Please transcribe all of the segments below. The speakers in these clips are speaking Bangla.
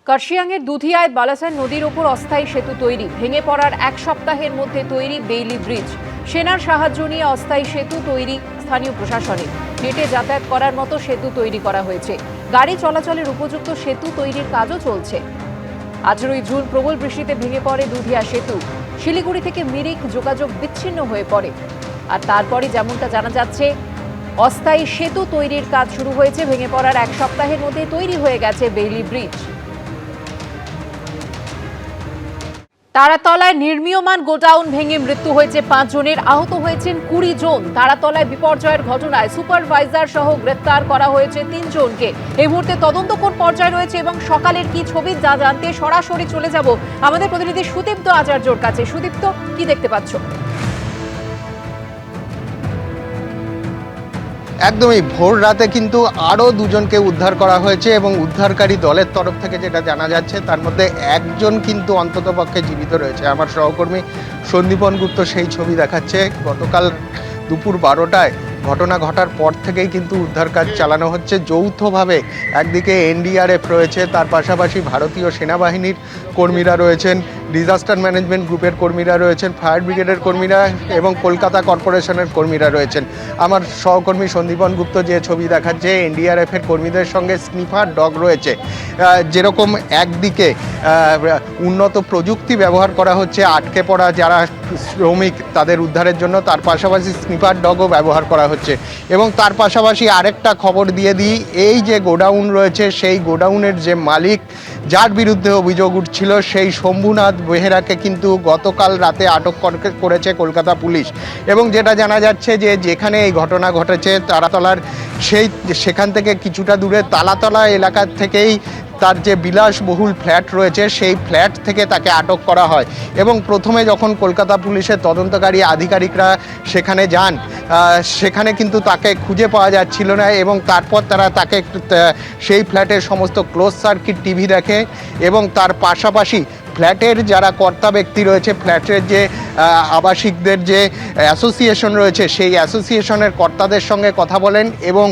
কার্শিয়াংয়ের দুধিয়ায় বালাসান নদীর ওপর অস্থায়ী সেতু তৈরি, ভেঙে পড়ার এক সপ্তাহের মধ্যে তৈরি বেইলি ব্রিজ। সেনার সাহায্য নিয়ে অস্থায়ী সেতু তৈরি স্থানীয় প্রশাসনের। হেঁটে যাতায়াত করার মতো সেতু তৈরি করা হয়েছে, গাড়ি চলাচলের উপযুক্ত সেতু তৈরির কাজও চলছে। 18 জুন প্রবল বৃষ্টিতে ভেঙে পড়ে দুধিয়া সেতু। শিলিগুড়ি থেকে মিরিক যোগাযোগ বিচ্ছিন্ন হয়ে পড়ে, আর তারপরই যেমনটা জানা যাচ্ছে অস্থায়ী সেতু তৈরির কাজ শুরু হয়েছে। ভেঙে পড়ার এক সপ্তাহের মধ্যে তৈরি হয়ে গেছে বেইলি ব্রিজ। তারাতলায় নির্মীয়মান গোডাউন ভেঙে মৃত্যু হয়েছে 5 জনের, আহত হয়েছেন 20 জন। তারাতলায় বিপর্যয়ের ঘটনায় সুপারভাইজার সহ গ্রেফতার করা হয়েছে 3 জনকে। এই মুহূর্তে তদন্ত কোন পর্যায়ে রয়েছে এবং সকালের কি ছবি যা জানতে সরাসরি চলে যাব আমাদের প্রতিনিধি সুদীপ্ত আচার্যর কাছে। সুদীপ্ত, কি দেখতে পাচ্ছ? একদমই ভোর রাতে কিন্তু আরও দুজনকে উদ্ধার করা হয়েছে এবং উদ্ধারকারী দলের তরফ থেকে যেটা জানা যাচ্ছে তার মধ্যে একজন কিন্তু অন্ততপক্ষে জীবিত রয়েছে। আমার সহকর্মী সন্দীপন গুপ্ত সেই ছবি দেখাচ্ছে। গতকাল দুপুর 12টায় ঘটনা ঘটার পর থেকেই কিন্তু উদ্ধার কাজ চালানো হচ্ছে যৌথভাবে। একদিকে এনডিআরএফ রয়েছে, তার পাশাপাশি ভারতীয় সেনাবাহিনীর কর্মীরা রয়েছেন, ডিজাস্টার ম্যানেজমেন্ট গ্রুপের কর্মীরা রয়েছেন, ফায়ার ব্রিগেডের কর্মীরা এবং কলকাতা কর্পোরেশনের কর্মীরা রয়েছেন। আমার সহকর্মী সন্দীপন গুপ্ত যে ছবি দেখাচ্ছে, এনডিআরএফের কর্মীদের সঙ্গে স্নিফার ডগ রয়েছে। যেরকম একদিকে উন্নত প্রযুক্তি ব্যবহার করা হচ্ছে আটকে পড়া যারা শ্রমিক তাদের উদ্ধারের জন্য, তার পাশাপাশি স্নিফার ডগও ব্যবহার করা হচ্ছে। এবং তার পাশাপাশি আরেকটা খবর দিয়ে দিই, এই যে গোডাউন রয়েছে সেই গোডাউনের যে মালিক যার বিরুদ্ধে অভিযোগ উঠছিল সেই শম্ভুনাথ বেহেরাকে কিন্তু গতকাল রাতে আটক করেছে কলকাতা পুলিশ। এবং যেটা জানা যাচ্ছে যে যেখানে এই ঘটনা ঘটেছে তারাতলার সেখান থেকে কিছুটা দূরে তালাতলা এলাকা থেকেই তার যে বিলাসবহুল ফ্ল্যাট রয়েছে সেই ফ্ল্যাট থেকে তাকে আটক করা হয়। এবং প্রথমে যখন কলকাতা পুলিশের তদন্তকারী আধিকারিকরা সেখানে যান, সেখানে কিন্তু তাকে খুঁজে পাওয়া যাচ্ছিল না এবং তারপর তারা তাকে সেই ফ্ল্যাটের সমস্ত ক্লোজ সার্কিট টিভি দেখে এবং তার পাশাপাশি ফ্ল্যাটের যারা কর্তা ব্যক্তি রয়েছে, ফ্ল্যাটের যে আবাসিকদের যে অ্যাসোসিয়েশন রয়েছে সেই অ্যাসোসিয়েশনের কর্তাদের সঙ্গে কথা বলেন এবং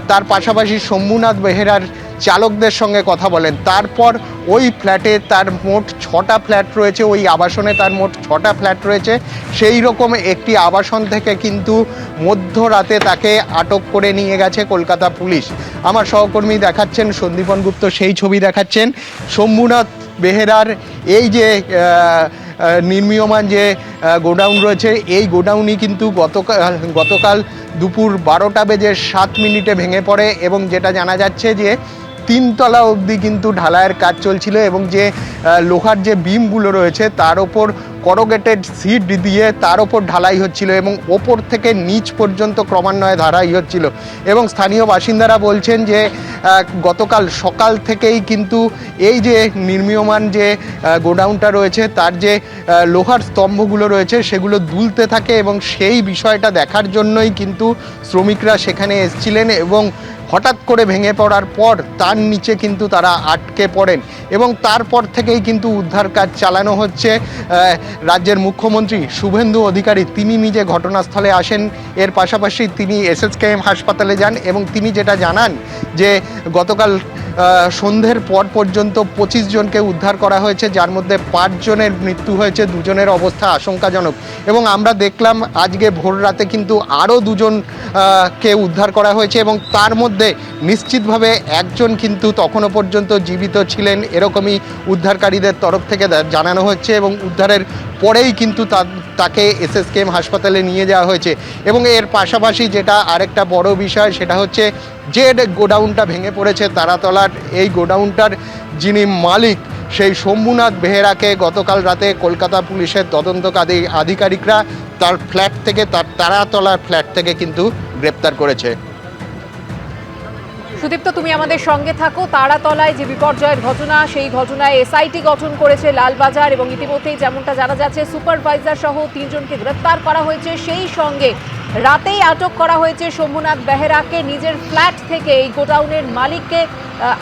তার পাশাপাশি শম্ভুনাথ বেহেরার চালকদের সঙ্গে কথা বলেন। তারপর ওই ফ্ল্যাটে তার মোট 6টা ফ্ল্যাট রয়েছে, ওই আবাসনে তার মোট 6টা ফ্ল্যাট রয়েছে। সেই রকম একটি আবাসন থেকে কিন্তু মধ্যরাতে তাকে আটক করে নিয়ে গেছে কলকাতা পুলিশ। আমার সহকর্মী দেখাচ্ছেন, সন্দীপন গুপ্ত সেই ছবি দেখাচ্ছেন। শম্ভুনাথ বেহেরার এই যে নির্মীয়মান যে গোডাউন রয়েছে এই গোডাউনই কিন্তু গতকাল দুপুর 12টা বেজে 7 মিনিটে ভেঙে পড়ে এবং যেটা জানা যাচ্ছে যে 3 তলা অবধি কিন্তু ঢালাইয়ের কাজ চলছিল এবং যে লোহার যে বিমগুলো রয়েছে তার ওপর করোগেটেড সিট দিয়ে তার ওপর ঢালাই হচ্ছিল এবং ওপর থেকে নিচ পর্যন্ত ক্রমান্বয়ে ঢালাই হচ্ছিল। এবং স্থানীয় বাসিন্দারা বলছেন যে গতকাল সকাল থেকেই কিন্তু এই যে নির্মীয়মান যে গোডাউনটা রয়েছে তার যে লোহার স্তম্ভগুলো রয়েছে সেগুলো দুলতে থাকে এবং সেই বিষয়টা দেখার জন্যই কিন্তু শ্রমিকরা সেখানে এসেছিলেন এবং হঠাৎ করে ভেঙে পড়ার পর তার নিচে কিন্তু তারা আটকে পড়েন এবং তারপর থেকেই কিন্তু উদ্ধার কাজ চালানো হচ্ছে। রাজ্যের মুখ্যমন্ত্রী শুভেন্দু অধিকারী তিনি নিজে ঘটনাস্থলে আসেন, এর পাশাপাশি তিনি এসএসকেএম হাসপাতালে যান এবং তিনি যেটা জানান যে গতকাল সন্ধ্যের পর পর্যন্ত 25 জনকে উদ্ধার করা হয়েছে, যার মধ্যে 5 জনের মৃত্যু হয়েছে, 2 জনের অবস্থা আশঙ্কাজনক। এবং আমরা দেখলাম আজকে ভোর রাতে কিন্তু আরও 2 জনকে উদ্ধার করা হয়েছে এবং তার মধ্যে নিশ্চিতভাবে একজন কিন্তু তখনও পর্যন্ত জীবিত ছিলেন এরকমই উদ্ধারকারীদের তরফ থেকে জানানো হচ্ছে এবং উদ্ধারের পরেই কিন্তু তাকে এসএসকেএম হাসপাতালে নিয়ে যাওয়া হয়েছে। এবং এর পাশাপাশি যেটা আরেকটা বড় বিষয় সেটা হচ্ছে যে গোডাউনটা ভেঙে পড়েছে তারাতলার, এই গোডাউনটার যিনি মালিক সেই শম্ভুনাথ বেহেরাকে গতকাল রাতে কলকাতা পুলিশের তদন্তকারী আধিকারিকরা তার ফ্ল্যাট থেকে, তার তারাতলার ফ্ল্যাট থেকে কিন্তু গ্রেপ্তার করেছে। সুদীপ্ত, তুমি আমাদের সঙ্গে থাকো। তারাতলায় যে বিপর্যয়ের ঘটনা, সেই ঘটনায় এসআইটি গঠন করেছে লালবাজার এবং ইতিমধ্যেই যেমনটা জানা যাচ্ছে সুপারভাইজার সহ 3 জনকে গ্রেপ্তার করা হয়েছে। সেই সঙ্গে রাতেই আটক করা হয়েছে শম্ভুনাথ বেহেরাকে, নিজের ফ্ল্যাট থেকে এই গোডাউনের মালিককে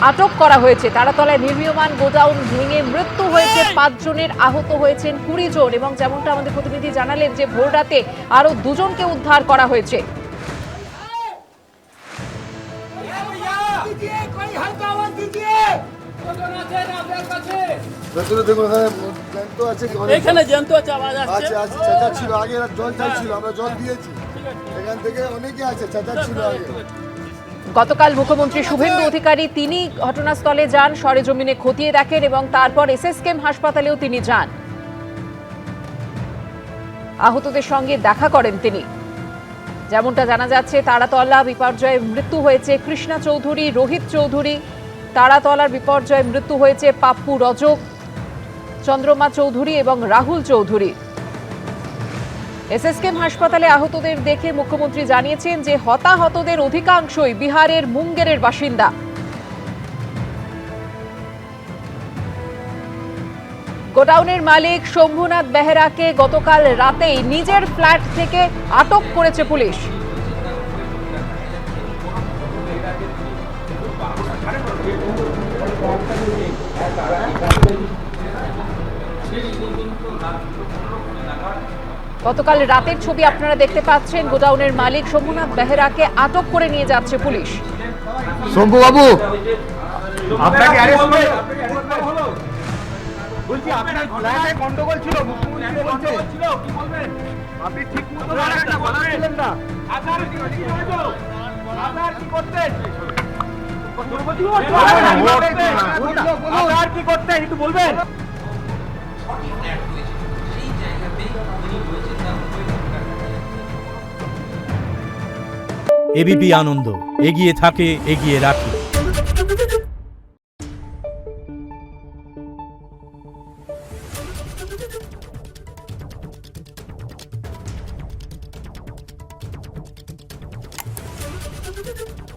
আটক করা হয়েছে। তারাতলায় নির্মীয়মান গোডাউন ভেঙে মৃত্যু হয়েছে 5 জনের, আহত হয়েছেন 20 জন এবং যেমনটা আমাদের প্রতিনিধি জানালেন যে ভোর রাতে আরও 2 জনকে উদ্ধার করা হয়েছে। कोई हल्का आवाज दीजिए। ভেতরে দেখুন জ্যান্ত আছে, এখানে জ্যান্ত আছে, আওয়াজ আছে আসছে। আছে চেঁচাচ্ছিল আগে, এরা জল চাইছিল, আমরা জল দিয়েছি। এখান থেকে অনেকে আছে, চেঁচাচ্ছিল আগে। গতকাল মুখ্যমন্ত্রী শুভেন্দু অধিকারী তিনি ঘটনাস্থলে যান, সরেজমিনে খতিয়ে দেখেন এবং তারপর এসএসকেএম হাসপাতালেও তিনি যান, আহতদের সঙ্গে দেখা করেন তিনি। যেমনটা জানা যাচ্ছে, তারাতলা বিপর্যয়ে মৃত্যু হয়েছে কৃষ্ণা চৌধুরী, রোহিত চৌধুরী। তারাতলার বিপর্যয়ে মৃত্যু হয়েছে পাপ্পু রজক, চন্দ্রমা চৌধুরী এবং রাহুল চৌধুরী। এসএসকেএম হাসপাতালে আহতদের দেখে মুখ্যমন্ত্রী জানিয়েছেন যে হতাহতদের অধিকাংশই বিহারের মুঙ্গেরের বাসিন্দা। গোডাউনের মালিক শম্ভুনাথ বেহেরাকে গতকাল রাতেই নিজের ফ্ল্যাট থেকে আটক করেছে পুলিশ। গতকাল রাতের ছবি আপনারা দেখতে পাচ্ছেন, গোডাউনের মালিক শম্ভুনাথ বেহেরাকে আটক করে নিয়ে যাচ্ছে পুলিশ। শম্ভু বাবু, আপনাকে অ্যারেস্ট হলো। বলছি আপনার ফ্ল্যাটে গন্ডগোল ছিল, মুখ্যমন্ত্রী বলছে কি বলবেন? আপনি ঠিক মতো বলছিলেন না। আধার কি হয়েছিল? আধার কি করতেন? আধার কি করতেন একটু বলবেন? এবিপি আনন্দ, এগিয়ে থাকে, এগিয়ে রাখে। Thank you.